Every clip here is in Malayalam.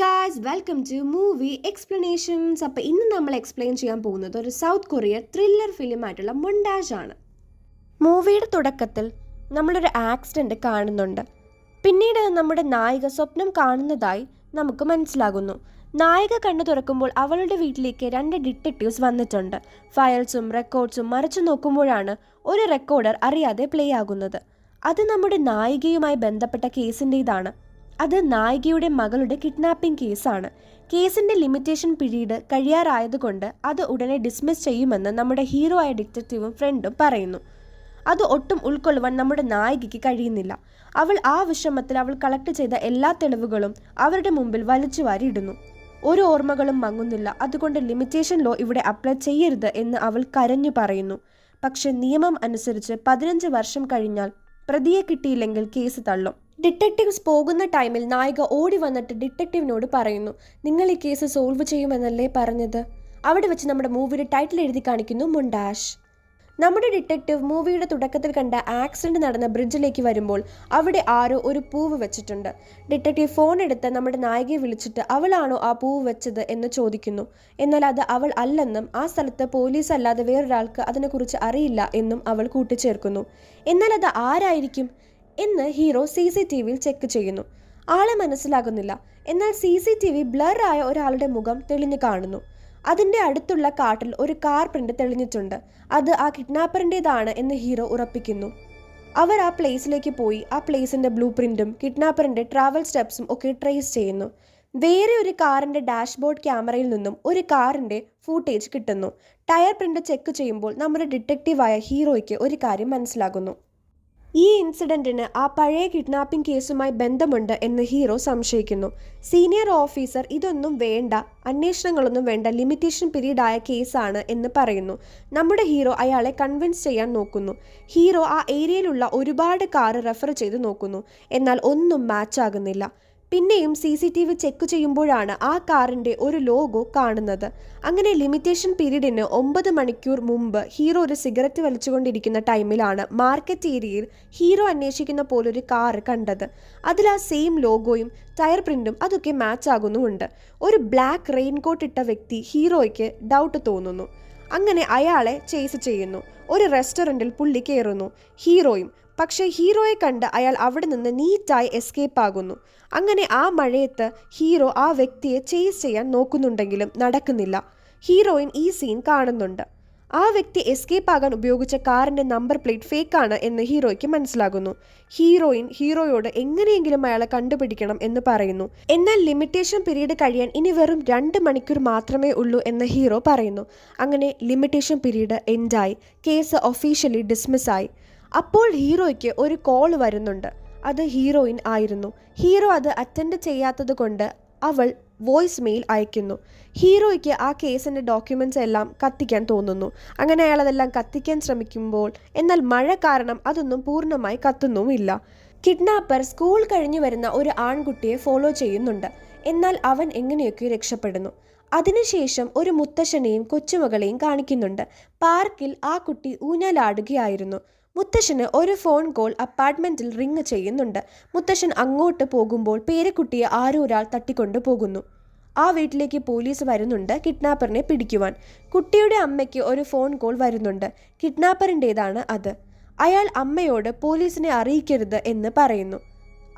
Guys welcome to movie explanations. അപ്പോൾ ഇന്ന് നമ്മൾ എക്സ്പ്ലെയിൻ ചെയ്യാൻ പോകുന്നത് ഒരു സൗത്ത് കൊറിയൻ ത്രില്ലർ ഫിലിമായിട്ടുള്ള മൊണ്ടാജ് ആണ്. മൂവിയുടെ തുടക്കത്തിൽ നമ്മളൊരു ആക്സിഡൻറ്റ് കാണുന്നുണ്ട്. പിന്നീട് നമ്മുടെ നായിക സ്വപ്നം കാണുന്നതായി നമുക്ക് മനസ്സിലാകുന്നു. നായിക കണ്ണു തുറക്കുമ്പോൾ അവളുടെ വീട്ടിലേക്ക് 2 ഡിറ്റക്റ്റീവ്സ് വന്നിട്ടുണ്ട്. ഫയൽസും റെക്കോർഡ്സും മറിച്ചു നോക്കുമ്പോഴാണ് ഒരു റെക്കോർഡർ അറിയാതെ പ്ലേ ആകുന്നത്. അത് നമ്മുടെ നായികയുമായി ബന്ധപ്പെട്ട കേസിൻ്റേതാണ്. അത് നായികയുടെ മകളുടെ കിഡ്നാപ്പിംഗ് കേസാണ്. കേസിൻ്റെ ലിമിറ്റേഷൻ പീരീഡ് കഴിയാറായതുകൊണ്ട് അത് ഉടനെ ഡിസ്മിസ് ചെയ്യുമെന്ന് നമ്മുടെ ഹീറോ ആയ ഡിറ്റക്റ്റീവും ഫ്രണ്ടും പറയുന്നു. അത് ഒട്ടും ഉൾക്കൊള്ളുവാൻ നമ്മുടെ നായികയ്ക്ക് കഴിയുന്നില്ല. അവൾ ആ വിഷമത്തിൽ അവൾ കളക്ട് ചെയ്ത എല്ലാ തെളിവുകളും അവരുടെ മുമ്പിൽ വലിച്ചു വാരിയിടുന്നു. ഒരു ഓർമ്മകളും മങ്ങുന്നില്ല. അതുകൊണ്ട് ലിമിറ്റേഷൻ ലോ ഇവിടെ അപ്ലൈ ചെയ്യരുത് എന്ന് അവൾ കരഞ്ഞു പറയുന്നു. പക്ഷെ നിയമം അനുസരിച്ച് 15 വർഷം കഴിഞ്ഞാൽ പ്രതിയെ കിട്ടിയില്ലെങ്കിൽ കേസ് തള്ളും. ഡിറ്റക്റ്റീവ്സ് പോകുന്ന ടൈമിൽ നായിക ഓടി വന്നിട്ട് ഡിറ്റക്റ്റീവിനോട് പറയുന്നു, നിങ്ങൾ ഈ കേസ് സോൾവ് ചെയ്യുമെന്നല്ലേ പറഞ്ഞത്? അവിടെ വെച്ച് നമ്മുടെ മൂവിയുടെ ടൈറ്റിൽ എഴുതി കാണിക്കുന്നു മൊണ്ടാജ്. നമ്മുടെ ഡിറ്റക്റ്റീവ് മൂവിയുടെ തുടക്കത്തിൽ കണ്ട ആക്സിഡന്റ് നടന്ന ബ്രിഡ്ജിലേക്ക് വരുമ്പോൾ അവിടെ ആരോ ഒരു പൂവ് വെച്ചിട്ടുണ്ട്. ഡിറ്റക്റ്റീവ് ഫോൺ എടുത്ത് നമ്മുടെ നായികയെ വിളിച്ചിട്ട് അവളാണോ ആ പൂവ് വെച്ചത് എന്ന് ചോദിക്കുന്നു. എന്നാൽ അത് അവൾ അല്ലെന്നും ആ സ്ഥലത്ത് പോലീസ് അല്ലാതെ വേറൊരാൾക്ക് അതിനെക്കുറിച്ച് അറിയില്ല എന്നും അവൾ കൂട്ടിച്ചേർക്കുന്നു. എന്നാൽ അത് ആരായിരിക്കും എന്ന് ഹീറോ CCTVയിൽ ചെക്ക് ചെയ്യുന്നു. ആളെ മനസ്സിലാകുന്നില്ല. എന്നാൽ CCTV ബ്ലർ ആയ ഒരാളുടെ മുഖം തെളിഞ്ഞു കാണുന്നു. അതിൻ്റെ അടുത്തുള്ള കാട്ടിൽ ഒരു കാർ പ്രിന്റ് തെളിഞ്ഞിട്ടുണ്ട്. അത് ആ കിഡ്നാപ്പറിൻ്റെതാണ് എന്ന് ഹീറോ ഉറപ്പിക്കുന്നു. അവർ ആ പ്ലേസിലേക്ക് പോയി ആ പ്ലേസിൻ്റെ ബ്ലൂ പ്രിന്റും കിഡ്നാപ്പറിൻ്റെ ട്രാവൽ സ്റ്റെപ്സും ഒക്കെ ട്രേസ് ചെയ്യുന്നു. വേറെ ഒരു കാറിൻ്റെ ഡാഷ്ബോർഡ് ക്യാമറയിൽ നിന്നും ഒരു കാറിൻ്റെ ഫൂട്ടേജ് കിട്ടുന്നു. ടയർ പ്രിന്റ് ചെക്ക് ചെയ്യുമ്പോൾ നമ്മുടെ ഡിറ്റക്റ്റീവായ ഹീറോയ്ക്ക് ഒരു കാര്യം മനസ്സിലാകുന്നു. ഈ ഇൻസിഡൻറ്റിന് ആ പഴയ കിഡ്നാപ്പിംഗ് കേസുമായി ബന്ധമുണ്ട് എന്ന് ഹീറോ സംശയിക്കുന്നു. സീനിയർ ഓഫീസർ ഇതൊന്നും വേണ്ട, അന്വേഷണങ്ങളൊന്നും വേണ്ട, ലിമിറ്റേഷൻ പീരീഡ് ആയ കേസാണ് എന്ന് പറയുന്നു. നമ്മുടെ ഹീറോ അയാളെ കൺവിൻസ് ചെയ്യാൻ നോക്കുന്നു. ഹീറോ ആ ഏരിയയിലുള്ള ഒരുപാട് കാറ് റെഫർ ചെയ്ത് നോക്കുന്നു. എന്നാൽ ഒന്നും മാച്ച് ആകുന്നില്ല. പിന്നെയും CCTV ചെക്ക് ചെയ്യുമ്പോഴാണ് ആ കാറിൻ്റെ ഒരു ലോഗോ കാണുന്നത്. അങ്ങനെ ലിമിറ്റേഷൻ പീരീഡിന് 9 മണിക്കൂർ മുമ്പ് ഹീറോ ഒരു സിഗരറ്റ് വലിച്ചുകൊണ്ടിരിക്കുന്ന ടൈമിലാണ് മാർക്കറ്റ് ഏരിയയിൽ ഹീറോ അന്വേഷിക്കുന്ന പോലൊരു കാറ് കണ്ടത്. അതിൽ ആ സെയിം ലോഗോയും ടയർ പ്രിന്റും അതൊക്കെ മാച്ച് ആകുന്നുമുണ്ട്. ഒരു ബ്ലാക്ക് റെയിൻകോട്ട് ഇട്ട വ്യക്തി ഹീറോയ്ക്ക് ഡൗട്ട് തോന്നുന്നു. അങ്ങനെ അയാളെ ചേസ് ചെയ്യുന്നു. ഒരു റെസ്റ്റോറൻറ്റിൽ പുള്ളി കയറുന്നു, ഹീറോയും. പക്ഷേ ഹീറോയെ കണ്ട് അയാൾ അവിടെ നിന്ന് നീറ്റായി എസ്കേപ്പ് ആകുന്നു. അങ്ങനെ ആ മഴയത്ത് ഹീറോ ആ വ്യക്തിയെ ചേസ് ചെയ്യാൻ നോക്കുന്നുണ്ടെങ്കിലും നടക്കുന്നില്ല. ഹീറോയിൻ ഈ സീൻ കാണുന്നുണ്ട്. ആ വ്യക്തി എസ്കേപ്പ് ആകാൻ ഉപയോഗിച്ച കാറിൻ്റെ നമ്പർ പ്ലേറ്റ് ഫേക്കാണ് എന്ന് ഹീറോയ്ക്ക് മനസ്സിലാകുന്നു. ഹീറോയിൻ ഹീറോയോട് എങ്ങനെയെങ്കിലും അയാളെ കണ്ടുപിടിക്കണം എന്ന് പറയുന്നു. എന്നാൽ ലിമിറ്റേഷൻ പീരീഡ് കഴിയാൻ ഇനി വെറും 2 മണിക്കൂർ മാത്രമേ ഉള്ളൂ എന്ന് ഹീറോ പറയുന്നു. അങ്ങനെ ലിമിറ്റേഷൻ പീരീഡ് എൻഡായി. കേസ് ഒഫീഷ്യലി ഡിസ്മിസ്സായി. അപ്പോൾ ഹീറോയ്ക്ക് ഒരു കോൾ വരുന്നുണ്ട്. അത് ഹീറോയിൻ ആയിരുന്നു. ഹീറോ അത് അറ്റൻഡ് ചെയ്യാത്തത് കൊണ്ട് അവൾ വോയിസ് മെയിൽ അയക്കുന്നു. ഹീറോയ്ക്ക് ആ കേസിൻ്റെ ഡോക്യുമെൻറ്റ്സ് എല്ലാം കത്തിക്കാൻ തോന്നുന്നു. അങ്ങനെ അയാൾ അതെല്ലാം കത്തിക്കാൻ ശ്രമിക്കുമ്പോൾ എന്നാൽ മഴ കാരണം അതൊന്നും പൂർണ്ണമായി കത്തുന്നുമില്ല. കിഡ്നാപ്പർ സ്കൂൾ കഴിഞ്ഞു വരുന്ന ഒരു ആൺകുട്ടിയെ ഫോളോ ചെയ്യുന്നുണ്ട്. എന്നാൽ അവൻ എങ്ങനെയൊക്കെ രക്ഷപ്പെടുന്നു. അതിനുശേഷം ഒരു മുത്തശ്ശനെയും കൊച്ചുമകളെയും കാണിക്കുന്നുണ്ട്. പാർക്കിൽ ആ കുട്ടി ഊഞ്ഞാലാടുകയായിരുന്നു. മുത്തശ്ശന് ഒരു ഫോൺ കോൾ അപ്പാർട്ട്മെൻറ്റിൽ റിങ് ചെയ്യുന്നുണ്ട്. മുത്തശ്ശൻ അങ്ങോട്ട് പോകുമ്പോൾ പേരക്കുട്ടിയെ ആരോ ഒരാൾ തട്ടിക്കൊണ്ടു പോകുന്നു. ആ വീട്ടിലേക്ക് പോലീസ് വരുന്നുണ്ട് കിഡ്നാപ്പറിനെ പിടിക്കുവാൻ. കുട്ടിയുടെ അമ്മയ്ക്ക് ഒരു ഫോൺ കോൾ വരുന്നുണ്ട്. കിഡ്നാപ്പറിൻ്റേതാണ് അത്. അയാൾ അമ്മയോട് പോലീസിനെ അറിയിക്കരുത് എന്ന് പറയുന്നു.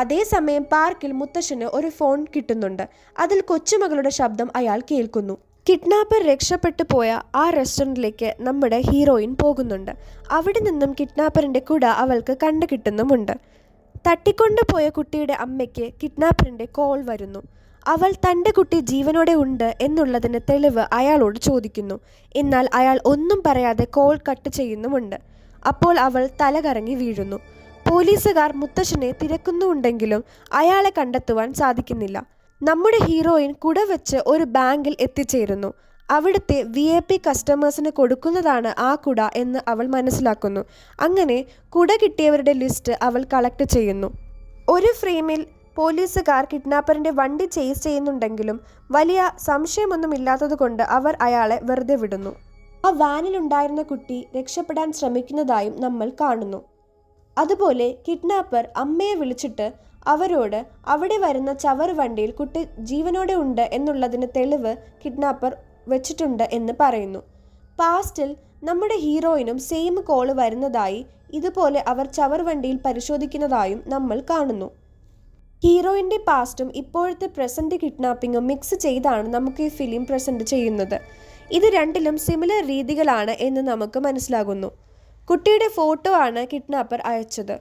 അതേസമയം പാർക്കിൽ മുത്തശ്ശന് ഒരു ഫോൺ കിട്ടുന്നുണ്ട്. അതിൽ കൊച്ചുമകളുടെ ശബ്ദം അയാൾ കേൾക്കുന്നു. കിഡ്നാപ്പർ രക്ഷപ്പെട്ടു പോയ ആ റെസ്റ്റോറൻറ്റിലേക്ക് നമ്മുടെ ഹീറോയിൻ പോകുന്നുണ്ട്. അവിടെ നിന്നും കിഡ്നാപ്പറിൻ്റെ കുട അവൾക്ക് കണ്ടു കിട്ടുന്നുമുണ്ട്. തട്ടിക്കൊണ്ടുപോയ കുട്ടിയുടെ അമ്മയ്ക്ക് കിഡ്നാപ്പറിൻ്റെ കോൾ വരുന്നു. അവൾ തൻ്റെ കുട്ടി ജീവനോടെ ഉണ്ട് എന്നുള്ളതിന് തെളിവ് അയാളോട് ചോദിക്കുന്നു. എന്നാൽ അയാൾ ഒന്നും പറയാതെ കോൾ കട്ട് ചെയ്യുന്നുമുണ്ട്. അപ്പോൾ അവൾ തലകറങ്ങി വീഴുന്നു. പോലീസുകാർ മുത്തശ്ശനെ തിരക്കുന്നുണ്ടെങ്കിലും അയാളെ കണ്ടെത്തുവാൻ സാധിക്കുന്നില്ല. നമ്മുടെ ഹീറോയിൻ കുട വെച്ച് ഒരു ബാങ്കിൽ എത്തിച്ചേരുന്നു. അവിടുത്തെ VIP കസ്റ്റമേഴ്സിന് കൊടുക്കുന്നതാണ് ആ കുട എന്ന് അവൾ മനസ്സിലാക്കുന്നു. അങ്ങനെ കുട കിട്ടിയവരുടെ ലിസ്റ്റ് അവൾ കളക്ട് ചെയ്യുന്നു. ഒരു ഫ്രെയിമിൽ പോലീസുകാർ കിഡ്നാപ്പറിൻ്റെ വണ്ടി ചേസ് ചെയ്യുന്നുണ്ടെങ്കിലും വലിയ സംശയമൊന്നുമില്ലാത്തത് കൊണ്ട് അവർ അയാളെ വെറുതെ വിടുന്നു. ആ വാനിലുണ്ടായിരുന്ന കുട്ടി രക്ഷപ്പെടാൻ ശ്രമിക്കുന്നതായും നമ്മൾ കാണുന്നു. അതുപോലെ കിഡ്നാപ്പർ അമ്മയെ വിളിച്ചിട്ട് അവരോട് അവിടെ വരുന്ന ചവർ വണ്ടിയിൽ കുട്ടി ജീവനോടെ ഉണ്ട് എന്നുള്ളതിന് തെളിവ് കിഡ്നാപ്പർ വെച്ചിട്ടുണ്ട് എന്ന് പറയുന്നു. പാസ്റ്റിൽ നമ്മുടെ ഹീറോയിനും സെയിം കോള് വരുന്നതായി ഇതുപോലെ അവർ ചവർ വണ്ടിയിൽ പരിശോധിക്കുന്നതായും നമ്മൾ കാണുന്നു. ഹീറോയിൻ്റെ പാസ്റ്റും ഇപ്പോഴത്തെ പ്രസൻറ്റ് കിഡ്നാപ്പിങ്ങും മിക്സ് ചെയ്താണ് നമുക്ക് ഈ ഫിലിം പ്രസൻറ്റ് ചെയ്യുന്നത്. ഇത് രണ്ടിലും സിമിലർ രീതികളാണ് എന്ന് നമുക്ക് മനസ്സിലാകുന്നു. കുട്ടിയുടെ ഫോട്ടോ ആണ് കിഡ്നാപ്പർ അയച്ചത്.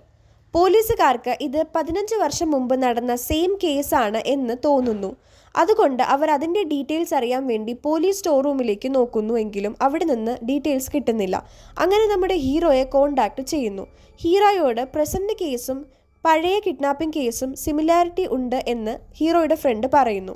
പോലീസുകാർക്ക് ഇത് 15 വർഷം മുമ്പ് നടന്ന സെയിം കേസാണ് എന്ന് തോന്നുന്നു. അതുകൊണ്ട് അവർ അതിൻ്റെ ഡീറ്റെയിൽസ് അറിയാൻ വേണ്ടി പോലീസ് സ്റ്റോർ റൂമിലേക്ക് നോക്കുന്നുവെങ്കിലും അവിടെ നിന്ന് ഡീറ്റെയിൽസ് കിട്ടുന്നില്ല. അങ്ങനെ നമ്മുടെ ഹീറോയെ കോണ്ടാക്ട് ചെയ്യുന്നു. ഹീറോയോട് പ്രസൻറ്റ് കേസും പഴയ കിഡ്നാപ്പിംഗ് കേസും സിമിലാരിറ്റി ഉണ്ട് എന്ന് ഹീറോയുടെ ഫ്രണ്ട് പറയുന്നു.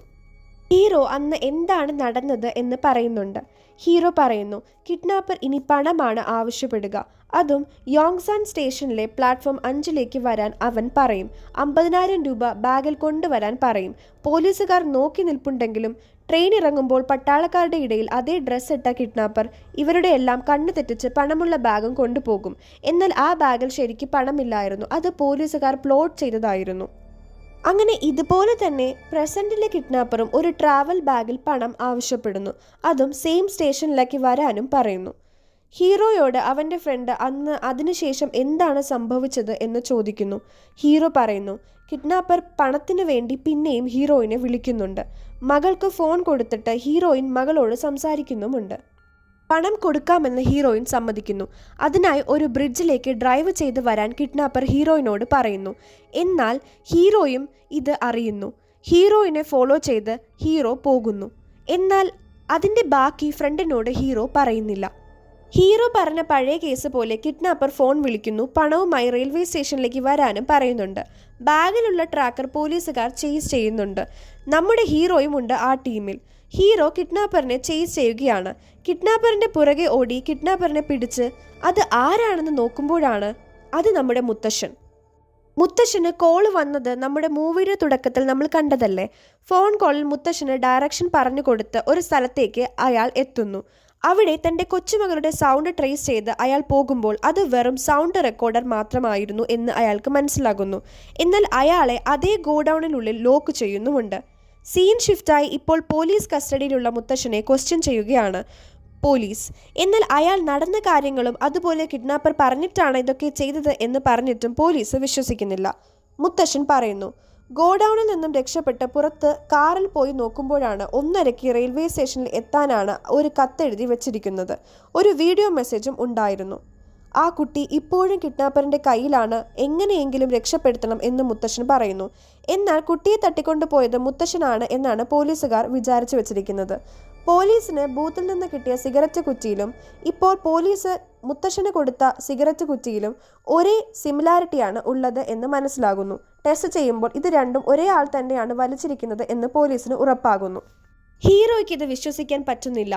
ഹീറോ അന്ന് എന്താണ് നടന്നത് എന്ന് പറയുന്നുണ്ട്. ഹീറോ പറയുന്നു, കിഡ്നാപ്പർ ഇനി പണമാണ് ആവശ്യപ്പെടുക. അതും യോങ്സാൻ സ്റ്റേഷനിലെ പ്ലാറ്റ്ഫോം 5 വരാൻ അവൻ പറയും. 50,000 രൂപ ബാഗിൽ കൊണ്ടുവരാൻ പറയും. പോലീസുകാർ നോക്കി നിൽപ്പുണ്ടെങ്കിലും ട്രെയിൻ ഇറങ്ങുമ്പോൾ പട്ടാളക്കാരുടെ ഇടയിൽ അതേ ഡ്രസ്സ് ഇട്ട കിഡ്നാപ്പർ ഇവരുടെ എല്ലാം കണ്ണു തെറ്റിച്ച് പണമുള്ള ബാഗും കൊണ്ടുപോകും. എന്നാൽ ആ ബാഗിൽ ശരിക്ക് പണമില്ലായിരുന്നു. അത് പോലീസുകാർ പ്ലോട്ട് ചെയ്തതായിരുന്നു. അങ്ങനെ ഇതുപോലെ തന്നെ പ്രസൻറ്റിലെ കിഡ്നാപ്പറും ഒരു ട്രാവൽ ബാഗിൽ പണം ആവശ്യപ്പെടുന്നു. അതും സെയിം സ്റ്റേഷനിലേക്ക് വരാനും പറയുന്നു. ഹീറോയോട് അവൻ്റെ ഫ്രണ്ട് അന്ന് അതിനുശേഷം എന്താണ് സംഭവിച്ചത് എന്ന് ചോദിക്കുന്നു. ഹീറോ പറയുന്നു, കിഡ്നാപ്പർ പണത്തിന് വേണ്ടി പിന്നെയും ഹീറോയിനെ വിളിക്കുന്നുണ്ട്. മകൾക്ക് ഫോൺ കൊടുത്തിട്ട് ഹീറോയിൻ മകളോട് സംസാരിക്കുന്നുമുണ്ട്. പണം കൊടുക്കാമെന്ന് ഹീറോയിൻ സമ്മതിക്കുന്നു. അതിനായി ഒരു ബ്രിഡ്ജിലേക്ക് ഡ്രൈവ് ചെയ്ത് വരാൻ കിഡ്നാപ്പർ ഹീറോയിനോട് പറയുന്നു. എന്നാൽ ഹീറോയും ഇത് അറിയുന്നു. ഹീറോയിനെ ഫോളോ ചെയ്ത് ഹീറോ പോകുന്നു. എന്നാൽ അതിൻ്റെ ബാക്കി ഫ്രണ്ടിനോട് ഹീറോ പറയുന്നില്ല. ഹീറോ പറഞ്ഞ പഴയ കേസ് പോലെ കിഡ്നാപ്പർ ഫോൺ വിളിക്കുന്നു. പണവുമായി റെയിൽവേ സ്റ്റേഷനിലേക്ക് വരാനും പറയുന്നുണ്ട്. ബാഗിലുള്ള ട്രാക്കർ പോലീസുകാർ ചേസ് ചെയ്യുന്നുണ്ട്. നമ്മുടെ ഹീറോയും ഉണ്ട് ആ ടീമിൽ. ഹീറോ കിഡ്നാപ്പറിനെ ചേസ് ചെയ്യുകയാണ്. കിഡ്നാപ്പറിൻ്റെ പുറകെ ഓടി കിഡ്നാപ്പറിനെ പിടിച്ച് അത് ആരാണെന്ന് നോക്കുമ്പോഴാണ് അത് നമ്മുടെ മുത്തശ്ശൻ. മുത്തശ്ശന് കോൾ വന്നത് നമ്മുടെ മൂവിയുടെ തുടക്കത്തിൽ നമ്മൾ കണ്ടതല്ലേ. ഫോൺ കോളിൽ മുത്തശ്ശന് ഡയറക്ഷൻ പറഞ്ഞു കൊടുത്ത് ഒരു സ്ഥലത്തേക്ക് അയാൾ എത്തുന്നു. അവിടെ തൻ്റെ കൊച്ചുമകളുടെ സൗണ്ട് ട്രേസ് ചെയ്ത് അയാൾ പോകുമ്പോൾ അത് വെറും സൗണ്ട് റെക്കോർഡർ മാത്രമായിരുന്നു എന്ന് അയാൾക്ക് മനസ്സിലാകുന്നു. എന്നാൽ അയാളെ അതേ ഗോഡൗണിനുള്ളിൽ ലോക്ക് ചെയ്യുന്നുമുണ്ട്. സീൻ ഷിഫ്റ്റായി ഇപ്പോൾ പോലീസ് കസ്റ്റഡിയിലുള്ള മുത്തശ്ശനെ ക്വസ്റ്റ്യൻ ചെയ്യുകയാണ് പോലീസ്. എന്നാൽ അയാൾ നടന്ന കാര്യങ്ങളും അതുപോലെ കിഡ്നാപ്പർ പറഞ്ഞിട്ടാണ് ഇതൊക്കെ ചെയ്തത് എന്ന് പറഞ്ഞിട്ടും പോലീസ് വിശ്വസിക്കുന്നില്ല. മുത്തശ്ശൻ പറയുന്നു, ഗോഡൗണിൽ നിന്നും രക്ഷപ്പെട്ട് പുറത്ത് കാറിൽ പോയി നോക്കുമ്പോഴാണ് 1:30 റെയിൽവേ സ്റ്റേഷനിൽ എത്താനാണ് ഒരു കത്തെഴുതി വെച്ചിരിക്കുന്നത്. ഒരു വീഡിയോ മെസ്സേജും ഉണ്ടായിരുന്നു. ആ കുട്ടി ഇപ്പോഴും കിഡ്നാപ്പറിൻ്റെ കയ്യിലാണ്, എങ്ങനെയെങ്കിലും രക്ഷപ്പെടുത്തണം എന്ന് മുത്തശ്ശൻ പറയുന്നു. എന്നാൽ കുട്ടിയെ തട്ടിക്കൊണ്ടുപോയത് മുത്തശ്ശനാണ് എന്നാണ് പോലീസുകാർ വിചാരിച്ചു വെച്ചിരിക്കുന്നത്. പോലീസിന് ബൂത്തിൽ നിന്ന് കിട്ടിയ സിഗരറ്റ് കുറ്റിയിലും ഇപ്പോൾ പോലീസ് മുത്തശ്ശന് കൊടുത്ത സിഗരറ്റ് കുറ്റിയിലും ഒരേ സിമിലാരിറ്റിയാണ് ഉള്ളത് എന്ന് മനസ്സിലാകുന്നു. ടെസ്റ്റ് ചെയ്യുമ്പോൾ ഇത് രണ്ടും ഒരേ ആൾ തന്നെയാണ് വലിച്ചിരിക്കുന്നത് എന്ന് പോലീസിന് ഉറപ്പാകുന്നു. ഹീറോയ്ക്ക് ഇത് വിശ്വസിക്കാൻ പറ്റുന്നില്ല.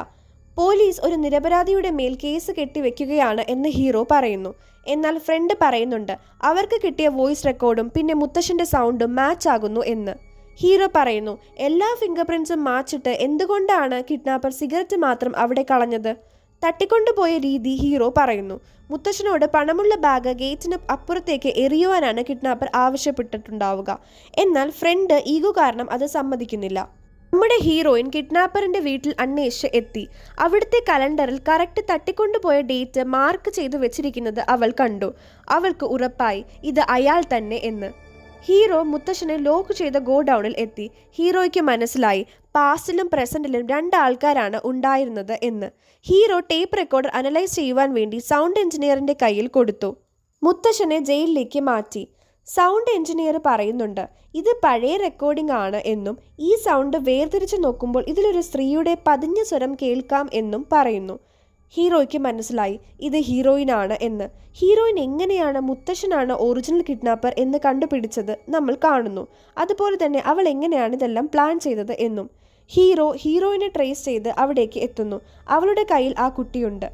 പോലീസ് ഒരു നിരപരാധിയുടെ മേൽ കേസ് കെട്ടിവെക്കുകയാണ് എന്ന് ഹീറോ പറയുന്നു. എന്നാൽ ഫ്രണ്ട് പറയുന്നുണ്ട് അവർക്ക് കിട്ടിയ വോയിസ് റെക്കോർഡും പിന്നെ മുത്തശ്ശൻ്റെ സൗണ്ടും മാച്ച് ആകുന്നു എന്ന്. ഹീറോ പറയുന്നു, എല്ലാ ഫിംഗർ പ്രിൻസും മാച്ചിട്ട് എന്തുകൊണ്ടാണ് കിഡ്നാപ്പർ സിഗരറ്റ് മാത്രം അവിടെ കളഞ്ഞത്? തട്ടിക്കൊണ്ടുപോയ രീതി ഹീറോ പറയുന്നു. മുത്തശ്ശനോട് പണമുള്ള ബാഗ് ഗേറ്റിന് അപ്പുറത്തേക്ക് എറിയുവാനാണ് കിഡ്നാപ്പർ ആവശ്യപ്പെട്ടിട്ടുണ്ടാവുക. എന്നാൽ ഫ്രണ്ട് ഈഗോ കാരണം അത് സമ്മതിക്കുന്നില്ല. നമ്മുടെ ഹീറോയിൻ കിഡ്നാപ്പറിൻ്റെ വീട്ടിൽ അന്വേഷിച്ച് എത്തി. അവിടുത്തെ കലണ്ടറിൽ കറക്റ്റ് തട്ടിക്കൊണ്ടുപോയ ഡേറ്റ് മാർക്ക് ചെയ്തു വെച്ചിരിക്കുന്നത് അവൾ കണ്ടു. അവൾക്ക് ഉറപ്പായി ഇത് അയാൾ തന്നെ എന്ന്. ഹീറോ മുത്തശ്ശനെ ലോക്ക് ചെയ്ത ഗോഡൗണിൽ എത്തി. ഹീറോയ്ക്ക് മനസ്സിലായി പാസ്റ്റിലും പ്രസൻറ്റിലും 2 ആൾക്കാരാണ് ഉണ്ടായിരുന്നത് എന്ന്. ഹീറോ ടേപ്പ് റെക്കോർഡർ അനലൈസ് ചെയ്യുവാൻ വേണ്ടി സൗണ്ട് എഞ്ചിനീയറിൻ്റെ കയ്യിൽ കൊടുത്തു. മുത്തശ്ശനെ ജയിലിലേക്ക് മാറ്റി. സൗണ്ട് എഞ്ചിനീയർ പറയുന്നുണ്ട് ഇത് പഴയ റെക്കോർഡിംഗ് ആണ് എന്നും ഈ സൗണ്ട് വേർതിരിച്ച് നോക്കുമ്പോൾ ഇതിലൊരു സ്ത്രീയുടെ പതിഞ്ഞ സ്വരം കേൾക്കാം എന്നും പറയുന്നു. ഹീറോയ്ക്ക് മനസ്സിലായി ഇത് ഹീറോയിനാണ് എന്ന്. ഹീറോയിൻ എങ്ങനെയാണ് മുത്തശ്ശനാണ് ഒറിജിനൽ കിഡ്നാപ്പർ എന്ന് കണ്ടുപിടിച്ചത് നമ്മൾ കാണുന്നു. അതുപോലെ തന്നെ അവൾ എങ്ങനെയാണ് ഇതെല്ലാം പ്ലാൻ ചെയ്തത് എന്നും. ഹീറോയിനെ ട്രേസ് ചെയ്ത് അവിടേക്ക് എത്തുന്നു. അവളുടെ കയ്യിൽ ആ കുട്ടിയുണ്ട്.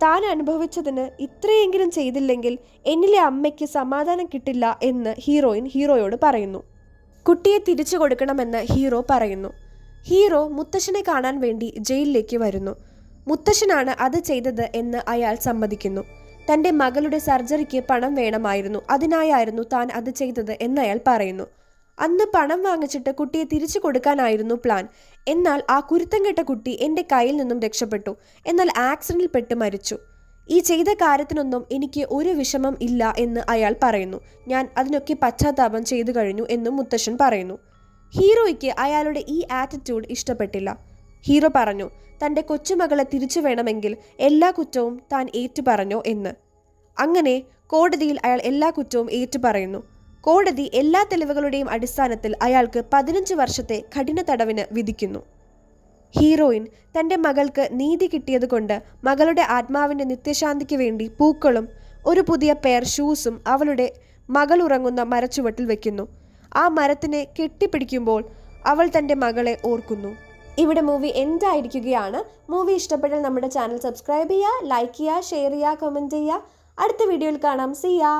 താൻ അനുഭവിച്ചതിന് ഇത്രയെങ്കിലും ചെയ്തില്ലെങ്കിൽ എന്നിലെ അമ്മയ്ക്ക് സമാധാനം കിട്ടില്ല എന്ന് ഹീറോയോട് പറയുന്നു. കുട്ടിയെ തിരിച്ചു കൊടുക്കണമെന്ന് ഹീറോ പറയുന്നു. ഹീറോ മുത്തശ്ശനെ കാണാൻ വേണ്ടി ജയിലിലേക്ക് വരുന്നു. മുത്തശ്ശനാണ് അത് ചെയ്തത് എന്ന് അയാൾ സമ്മതിക്കുന്നു. തൻ്റെ മകളുടെ സർജറിക്ക് പണം വേണമായിരുന്നു, അതിനായിരുന്നു താൻ അത് ചെയ്തത് എന്ന് അയാൾ പറയുന്നു. അന്ന് പണം വാങ്ങിച്ചിട്ട് കുട്ടിയെ തിരിച്ചു കൊടുക്കാനായിരുന്നു പ്ലാൻ. എന്നാൽ ആ കുരുത്തം കെട്ട കുട്ടി എൻ്റെ കയ്യിൽ നിന്നും രക്ഷപ്പെട്ടു. എന്നാൽ ആക്സിഡന്റിൽ പെട്ട് മരിച്ചു. ഈ ചെയ്ത കാര്യത്തിനൊന്നും എനിക്ക് ഒരു വിഷമം ഇല്ല എന്ന് അയാൾ പറയുന്നു. ഞാൻ അതിനൊക്കെ പശ്ചാത്താപം ചെയ്തു കഴിഞ്ഞു എന്നും മുത്തശ്ശൻ പറയുന്നു. ഹീറോയ്ക്ക് അയാളുടെ ഈ ആറ്റിറ്റ്യൂഡ് ഇഷ്ടപ്പെട്ടില്ല. ഹീറോ പറഞ്ഞു തൻ്റെ കൊച്ചുമകളെ തിരിച്ചു വേണമെങ്കിൽ എല്ലാ കുറ്റവും താൻ ഏറ്റുപറഞ്ഞോ എന്ന്. അങ്ങനെ കോടതിയിൽ അയാൾ എല്ലാ കുറ്റവും ഏറ്റുപറയുന്നു. കോടതി എല്ലാ തെളിവുകളുടെയും അടിസ്ഥാനത്തിൽ അയാൾക്ക് 15 വർഷത്തെ കഠിന തടവിന് വിധിക്കുന്നു. ഹീറോയിൻ തൻ്റെ മകൾക്ക് നീതി കിട്ടിയതുകൊണ്ട് മകളുടെ ആത്മാവിൻ്റെ നിത്യശാന്തിക്ക് വേണ്ടി പൂക്കളും ഒരു പുതിയ പെയർ ഷൂസും അവളുടെ മകൾ ഉറങ്ങുന്ന മരച്ചുവട്ടിൽ വെക്കുന്നു. ആ മരത്തിനെ കെട്ടിപ്പിടിക്കുമ്പോൾ അവൾ തൻ്റെ മകളെ ഓർക്കുന്നു. ഇവിടെ മൂവി എൻഡ് ആയിരിക്കുകയാണ്. മൂവി ഇഷ്ടപ്പെട്ടാൽ നമ്മുടെ ചാനൽ സബ്സ്ക്രൈബ് ചെയ്യുക, ലൈക്ക് ചെയ്യുക, ഷെയർ ചെയ്യുക, കമൻറ്റ് ചെയ്യുക. അടുത്ത വീഡിയോയിൽ കാണാം. See ya.